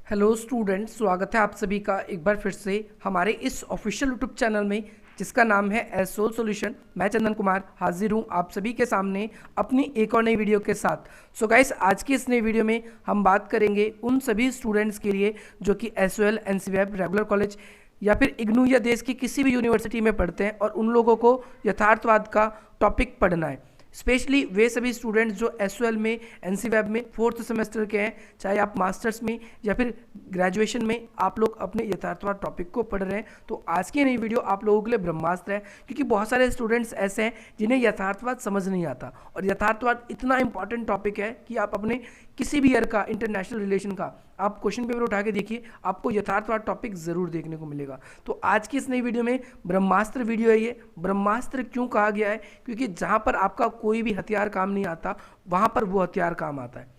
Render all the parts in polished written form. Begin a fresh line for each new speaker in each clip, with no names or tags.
Hello students, स्वागत है आप सभी का एक बार फिर से हमारे इस ऑफिशियल यूट्यूब चैनल में जिसका नाम है एसओ सॉल्यूशन। मैं चंदन कुमार हाजिर हूँ आप सभी के सामने अपनी एक और नई वीडियो के साथ। सो गाइस, आज की इस नई वीडियो में हम बात करेंगे उन सभी स्टूडेंट्स के लिए जो कि एसओएल, एनसीवेब, रेगुलर कॉलेज या फिर इग्नू या देश की किसी भी यूनिवर्सिटी में पढ़ते हैं और उन लोगों को यथार्थवाद का टॉपिक पढ़ना है। स्पेशली वे सभी स्टूडेंट्स जो एसओएल में, एनसीवेब में 4th सेमेस्टर के हैं, चाहे आप मास्टर्स में या फिर ग्रेजुएशन में आप लोग अपने यथार्थवाद टॉपिक को पढ़ रहे हैं। तो आज की नई वीडियो आप लोगों के लिए ब्रह्मास्त्र है, क्योंकि बहुत सारे स्टूडेंट्स ऐसे हैं जिन्हें यथार्थवाद समझ नहीं आता। और यथार्थवाद इतना इंपॉर्टेंट टॉपिक है कि आप अपने किसी भी ईयर का इंटरनेशनल रिलेशन का आप क्वेश्चन पेपर उठा के देखिए, आपको यथार्थवाद टॉपिक जरूर देखने को मिलेगा। तो आज की इस नई वीडियो में ब्रह्मास्त्र वीडियो है। ये ब्रह्मास्त्र क्यों कहा गया है? क्योंकि जहां पर आपका कोई भी हथियार काम नहीं आता, वहां पर वो हथियार काम आता है।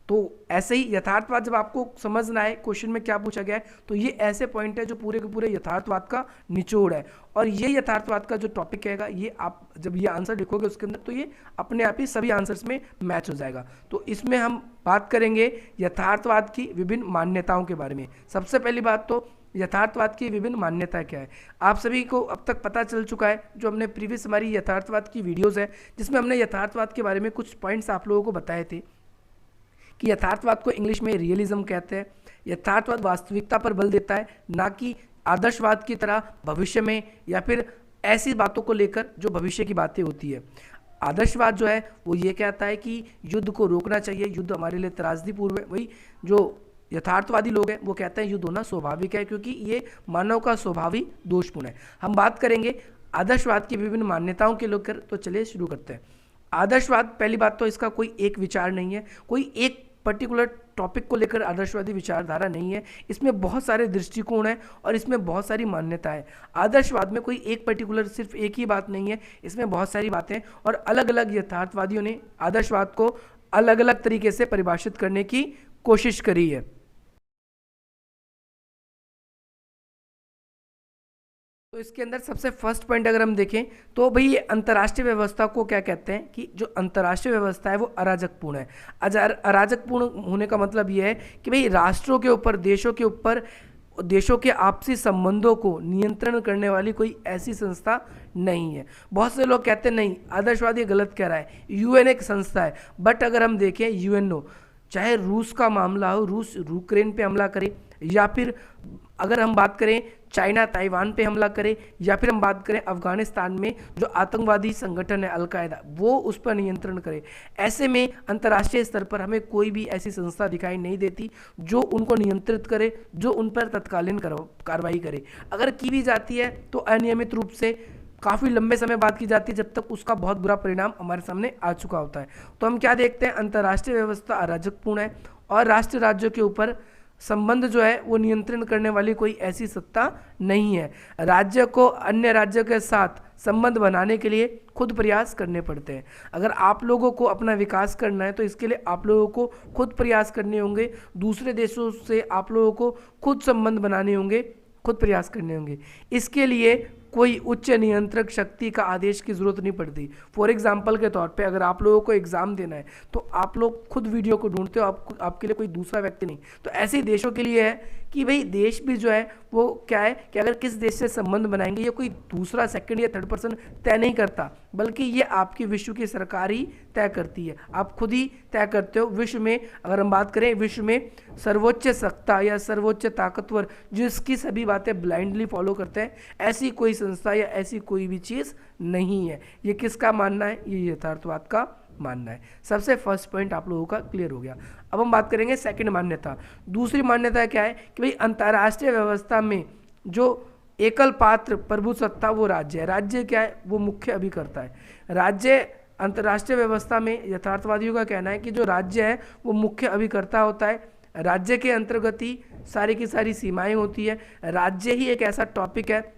तो ऐसे ही यथार्थवाद जब आपको समझना है क्वेश्चन में क्या पूछा गया है, तो ये ऐसे पॉइंट है जो पूरे के पूरे यथार्थवाद का निचोड़ है। और ये यथार्थवाद का जो टॉपिक रहेगा, ये आप जब ये आंसर लिखोगे उसके अंदर, तो ये अपने आप ही सभी आंसर्स में मैच हो जाएगा। तो इसमें हम बात करेंगे यथार्थवाद की विभिन्न मान्यताओं के बारे में। सबसे पहली बात तो यथार्थवाद की विभिन्न मान्यताएं क्या है, आप सभी को अब तक पता चल चुका है। जो हमने प्रीवियस हमारी यथार्थवाद की वीडियोज़ है जिसमें हमने यथार्थवाद के बारे में कुछ पॉइंट्स आप लोगों को बताए थे कि यथार्थवाद को इंग्लिश में रियलिज्म कहते हैं। यथार्थवाद वास्तविकता पर बल देता है, ना कि आदर्शवाद की तरह भविष्य में या फिर ऐसी बातों को लेकर जो भविष्य की बातें होती है। आदर्शवाद जो है वो ये कहता है कि युद्ध को रोकना चाहिए, युद्ध हमारे लिए त्रासदीपूर्ण है। वही जो यथार्थवादी लोग हैं वो कहते हैं युद्ध होना स्वाभाविक है, क्योंकि ये मानव का स्वभावी दोषपूर्ण है। हम बात करेंगे आदर्शवाद की विभिन्न मान्यताओं के लेकर। तो चलिए शुरू करते हैं। आदर्शवाद, पहली बात तो इसका कोई एक विचार नहीं है, कोई एक पर्टिकुलर टॉपिक को लेकर आदर्शवादी विचारधारा नहीं है। इसमें बहुत सारे दृष्टिकोण हैं और इसमें बहुत सारी मान्यताएं हैं। आदर्शवाद में कोई एक पर्टिकुलर सिर्फ एक ही बात नहीं है, इसमें बहुत सारी बातें और अलग अलग यथार्थवादियों ने आदर्शवाद को अलग अलग तरीके से परिभाषित करने की कोशिश करी है। तो इसके अंदर सबसे फर्स्ट पॉइंट अगर हम देखें तो भाई ये अंतर्राष्ट्रीय व्यवस्था को क्या कहते हैं कि जो अंतर्राष्ट्रीय व्यवस्था है वो अराजकपूर्ण है। अराजकपूर्ण होने का मतलब ये है कि भाई राष्ट्रों के ऊपर, देशों के ऊपर, देशों के आपसी संबंधों को नियंत्रण करने वाली कोई ऐसी संस्था नहीं है। बहुत से लोग कहते हैं नहीं, आदर्शवाद ये गलत कह रहा है, यूएन एक संस्था है। बट अगर हम देखें यूएनओ, चाहे रूस का मामला हो, रूस यूक्रेन पे हमला करे, या फिर अगर हम बात करें चाइना ताइवान पे हमला करे, या फिर हम बात करें अफगानिस्तान में जो आतंकवादी संगठन है अलकायदा, वो उस पर नियंत्रण करे, ऐसे में अंतर्राष्ट्रीय स्तर पर हमें कोई भी ऐसी संस्था दिखाई नहीं देती जो उनको नियंत्रित करे, जो उन पर तत्कालीन कार्रवाई करे। अगर की भी जाती है तो अनियमित रूप से काफ़ी लंबे समय बाद की जाती है, जब तक उसका बहुत बुरा परिणाम हमारे सामने आ चुका होता है। तो हम क्या देखते हैं, अंतर्राष्ट्रीय व्यवस्था अराजकपूर्ण है और राष्ट्र राज्यों के ऊपर संबंध जो है वो नियंत्रण करने वाली कोई ऐसी सत्ता नहीं है। राज्य को अन्य राज्यों के साथ संबंध बनाने के लिए खुद प्रयास करने पड़ते हैं। अगर आप लोगों को अपना विकास करना है तो इसके लिए आप लोगों को खुद प्रयास करने होंगे, दूसरे देशों से आप लोगों को खुद संबंध बनाने होंगे, खुद प्रयास करने होंगे। इसके लिए कोई उच्च नियंत्रक शक्ति का आदेश की ज़रूरत नहीं पड़ती। फॉर एग्जाम्पल के तौर पे अगर आप लोगों को एग्ज़ाम देना है तो आप लोग खुद वीडियो को ढूंढते हो, आपके लिए कोई दूसरा व्यक्ति नहीं। तो ऐसे ही देशों के लिए है कि भाई देश भी जो है वो क्या है कि अगर किस देश से संबंध बनाएंगे, ये कोई दूसरा सेकंड या थर्ड पर्सन तय नहीं करता, बल्कि ये आपकी विश्व की सरकार ही तय करती है। आप खुद ही तय करते हो। विश्व में अगर हम बात करें, विश्व में सर्वोच्च सत्ता या सर्वोच्च ताकतवर जिसकी सभी बातें ब्लाइंडली फॉलो करते हैं, ऐसी कोई संस्था या ऐसी कोई भी चीज़ नहीं है। ये किसका मानना है? ये यथार्थवाद का मानना है। सबसे फर्स्ट पॉइंट आप लोगों का क्लियर हो गया। अब हम बात करेंगे सेकंड मान्यता। दूसरी मान्यता क्या है कि भाई अंतर्राष्ट्रीय व्यवस्था में जो एकल पात्र प्रभु सत्ता वो राज्य है। राज्य क्या है? वो मुख्य अभिकर्ता है। राज्य अंतर्राष्ट्रीय व्यवस्था में यथार्थवादियों का कहना है कि जो राज्य है वो मुख्य अभिकर्ता होता है। राज्य के अंतर्गत ही सारी की सारी सीमाएं होती है। राज्य ही एक ऐसा टॉपिक है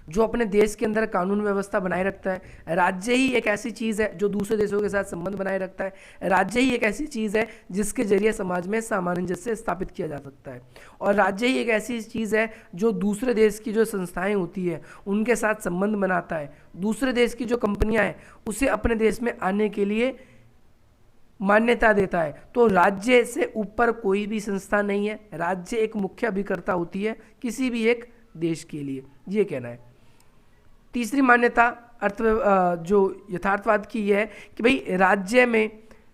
जो अपने देश के अंदर कानून व्यवस्था बनाए रखता है। राज्य ही एक ऐसी चीज़ है जो दूसरे देशों के साथ संबंध बनाए रखता है। राज्य ही एक ऐसी चीज़ है जिसके जरिए समाज में सामंजस्य स्थापित किया जा सकता है। और राज्य ही एक ऐसी चीज़ है जो दूसरे देश की जो संस्थाएं होती है उनके साथ संबंध बनाता है। दूसरे देश की जो कंपनियां हैं उसे अपने देश में आने के लिए मान्यता देता है। तो राज्य से ऊपर कोई भी संस्था नहीं है, राज्य एक मुख्य अभिकर्ता होती है किसी भी एक देश के लिए, ये कहना है। तीसरी मान्यता जो यथार्थवाद की है कि भाई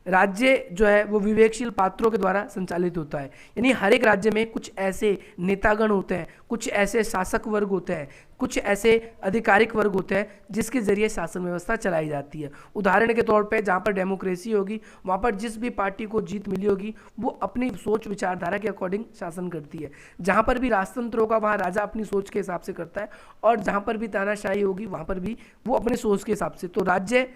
राज्य जो है वो विवेकशील पात्रों के द्वारा संचालित होता है, यानी हर एक राज्य में कुछ ऐसे नेतागण होते हैं, कुछ ऐसे शासक वर्ग होते हैं, कुछ ऐसे आधिकारिक वर्ग होते हैं जिसके जरिए शासन व्यवस्था चलाई जाती है। उदाहरण के तौर पे जहाँ पर डेमोक्रेसी होगी वहाँ पर जिस भी पार्टी को जीत मिली होगी वो अपनी सोच विचारधारा के अकॉर्डिंग शासन करती है। जहाँ पर भी राजतंत्र होगा वहाँ राजा अपनी सोच के हिसाब से करता है, और जहाँ पर भी तानाशाही होगी वहाँ पर भी वो अपनी सोच के हिसाब से। तो राज्य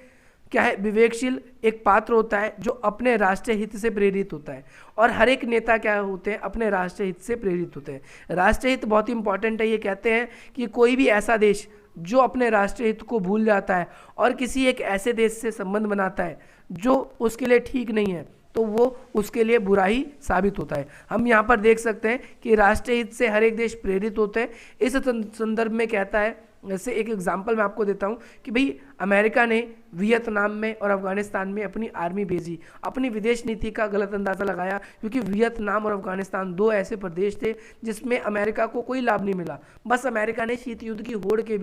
क्या है, विवेकशील एक पात्र होता है जो अपने राष्ट्रीय हित से प्रेरित होता है, और हर एक नेता क्या होते हैं, अपने राष्ट्रीय हित से प्रेरित होते हैं। राष्ट्रीय हित बहुत इंपॉर्टेंट है। ये कहते हैं कि कोई भी ऐसा देश जो अपने राष्ट्रीय हित को भूल जाता है और किसी एक ऐसे देश से संबंध बनाता है जो उसके लिए ठीक नहीं है, तो वो उसके लिए बुरा ही साबित होता है। हम यहाँ पर देख सकते हैं कि राष्ट्रीय हित से हर एक देश प्रेरित होते हैं। इस संदर्भ में कहता है, जैसे एक एग्जांपल मैं आपको देता हूँ कि भाई अमेरिका ने वियतनाम में और अफगानिस्तान में अपनी आर्मी भेजी, अपनी विदेश नीति का गलत अंदाज़ा लगाया, क्योंकि वियतनाम और अफगानिस्तान दो ऐसे प्रदेश थे जिसमें अमेरिका को कोई लाभ नहीं मिला। बस अमेरिका ने शीत युद्ध की होड़ के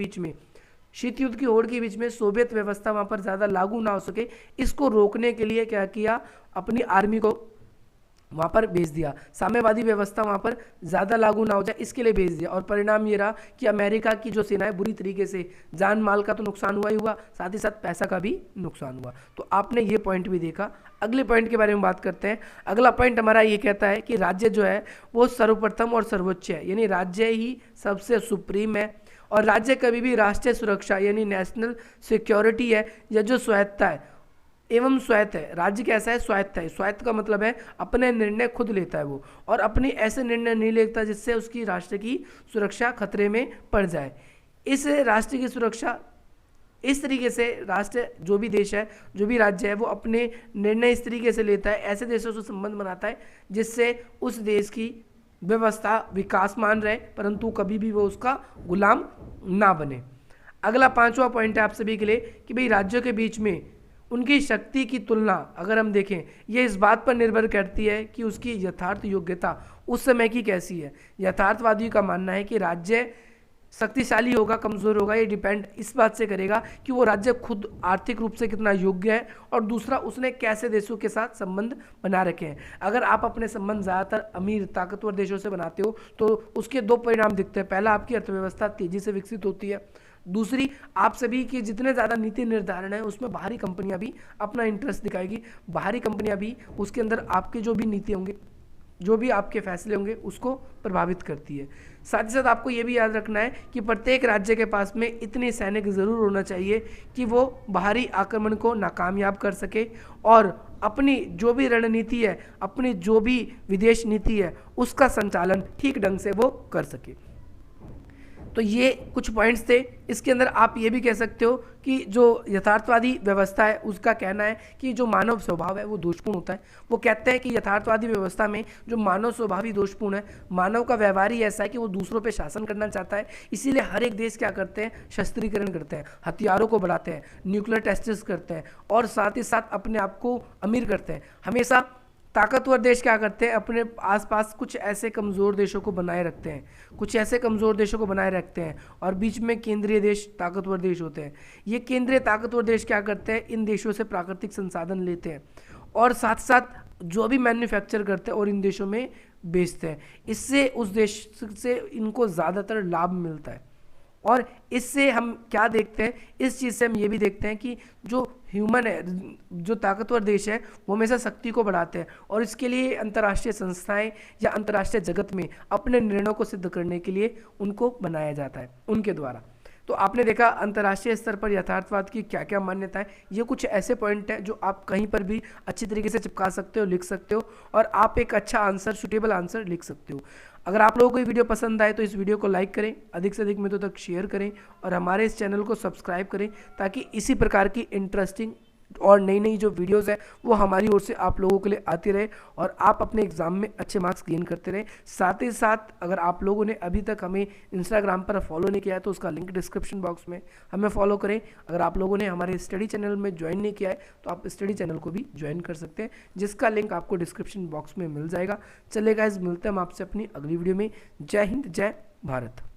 बीच में सोवियत व्यवस्था वहाँ पर ज़्यादा लागू ना हो सके, इसको रोकने के लिए क्या किया, अपनी आर्मी को वहाँ पर भेज दिया, साम्यवादी व्यवस्था वहाँ पर ज़्यादा लागू ना हो जाए इसके लिए भेज दिया। और परिणाम ये रहा कि अमेरिका की जो सेना है बुरी तरीके से, जान माल का तो नुकसान हुआ ही हुआ, साथ ही साथ पैसा का भी नुकसान हुआ। तो आपने ये पॉइंट भी देखा। अगले पॉइंट के बारे में बात करते हैं। अगला पॉइंट हमारा ये कहता है कि राज्य जो है वो सर्वप्रथम और सर्वोच्च है, यानी राज्य ही सबसे सुप्रीम है, और राज्य कभी भी राष्ट्रीय सुरक्षा यानी नेशनल सिक्योरिटी है या जो स्वायत्ता है एवं स्वायत्त है। राज्य कैसा है, स्वायत्त है। स्वायत्त का मतलब है अपने निर्णय खुद लेता है वो, और अपनी ऐसे निर्णय नहीं लेता जिससे उसकी राष्ट्र की सुरक्षा खतरे में पड़ जाए। इस राष्ट्र की सुरक्षा इस तरीके से राष्ट्र जो भी देश है, जो भी राज्य है, वो अपने निर्णय इस तरीके से लेता है, ऐसे देशों से संबंध बनाता है जिससे उस देश की व्यवस्था विकासमान रहे, परंतु कभी भी वो उसका गुलाम ना बने। अगला पांचवा पॉइंट है आप सभी के लिए कि भाई राज्यों के बीच में उनकी शक्ति की तुलना अगर हम देखें, ये इस बात पर निर्भर करती है कि उसकी यथार्थ योग्यता उस समय की कैसी है। यथार्थवादियों का मानना है कि राज्य शक्तिशाली होगा, कमज़ोर होगा, ये डिपेंड इस बात से करेगा कि वो राज्य खुद आर्थिक रूप से कितना योग्य है, और दूसरा उसने कैसे देशों के साथ संबंध बना रखे हैं। अगर आप अपने संबंध ज़्यादातर अमीर ताकतवर देशों से बनाते हो तो उसके दो परिणाम दिखते हैं। पहला, आपकी अर्थव्यवस्था तेज़ी से विकसित होती है। दूसरी, आप सभी के जितने ज़्यादा नीति निर्धारण है उसमें बाहरी कंपनियां भी अपना इंटरेस्ट दिखाएगी। बाहरी कंपनियां भी उसके अंदर आपके जो भी नीति होंगे, जो भी आपके फैसले होंगे उसको प्रभावित करती है। साथ ही साथ आपको ये भी याद रखना है कि प्रत्येक राज्य के पास में इतने सैनिक ज़रूर होना चाहिए कि वो बाहरी आक्रमण को नाकामयाब कर सके, और अपनी जो भी रणनीति है, अपनी जो भी विदेश नीति है, उसका संचालन ठीक ढंग से वो कर सके। तो ये कुछ पॉइंट्स थे। इसके अंदर आप ये भी कह सकते हो कि जो यथार्थवादी व्यवस्था है उसका कहना है कि जो मानव स्वभाव है वो दोषपूर्ण होता है। वो कहते हैं कि यथार्थवादी व्यवस्था में जो मानव स्वभाव ही दोषपूर्ण है, मानव का व्यवहार ही ऐसा है कि वो दूसरों पे शासन करना चाहता है। इसीलिए हर एक देश क्या करते हैं, शस्त्रीकरण करते हैं, हथियारों को बढ़ाते हैं, न्यूक्लियर टेस्ट्स करते हैं, और साथ ही साथ अपने आप को अमीर करते हैं। हमेशा ताकतवर देश क्या करते हैं, अपने आसपास कुछ ऐसे कमज़ोर देशों को बनाए रखते हैं, और बीच में केंद्रीय देश ताकतवर देश होते हैं। ये केंद्रीय ताकतवर देश क्या करते हैं, इन देशों से प्राकृतिक संसाधन लेते हैं और साथ साथ जो भी मैन्युफैक्चर करते हैं और इन देशों में बेचते हैं। इससे उस देश से इनको ज़्यादातर लाभ मिलता है। और इससे हम क्या देखते हैं, इस चीज़ से हम ये भी देखते हैं कि जो ह्यूमन है, जो ताकतवर देश है, वो हमेशा शक्ति को बढ़ाते हैं, और इसके लिए अंतर्राष्ट्रीय संस्थाएं या अंतर्राष्ट्रीय जगत में अपने निर्णयों को सिद्ध करने के लिए उनको बनाया जाता है उनके द्वारा। तो आपने देखा अंतर्राष्ट्रीय स्तर पर यथार्थवाद की क्या क्या मान्यता है। ये कुछ ऐसे पॉइंट हैं जो आप कहीं पर भी अच्छी तरीके से चिपका सकते हो, लिख सकते हो, और आप एक अच्छा आंसर, सुटेबल आंसर लिख सकते हो। अगर आप लोगों को ये वीडियो पसंद आए तो इस वीडियो को लाइक करें, अधिक से अधिक मित्रों तक शेयर करें, और हमारे इस चैनल को सब्सक्राइब करें ताकि इसी प्रकार की इंटरेस्टिंग और नई नई जो वीडियोस है वो हमारी ओर से आप लोगों के लिए आती रहे और आप अपने एग्जाम में अच्छे मार्क्स गेन करते रहे। साथ ही साथ अगर आप लोगों ने अभी तक हमें इंस्टाग्राम पर फॉलो नहीं किया है तो उसका लिंक डिस्क्रिप्शन बॉक्स में, हमें फॉलो करें। अगर आप लोगों ने हमारे स्टडी चैनल में ज्वाइन नहीं किया है तो आप स्टडी चैनल को भी ज्वाइन कर सकते हैं, जिसका लिंक आपको डिस्क्रिप्शन बॉक्स में मिल जाएगा। चलिए गाइस, मिलते हैं हम आपसे अपनी अगली वीडियो में। जय हिंद, जय भारत।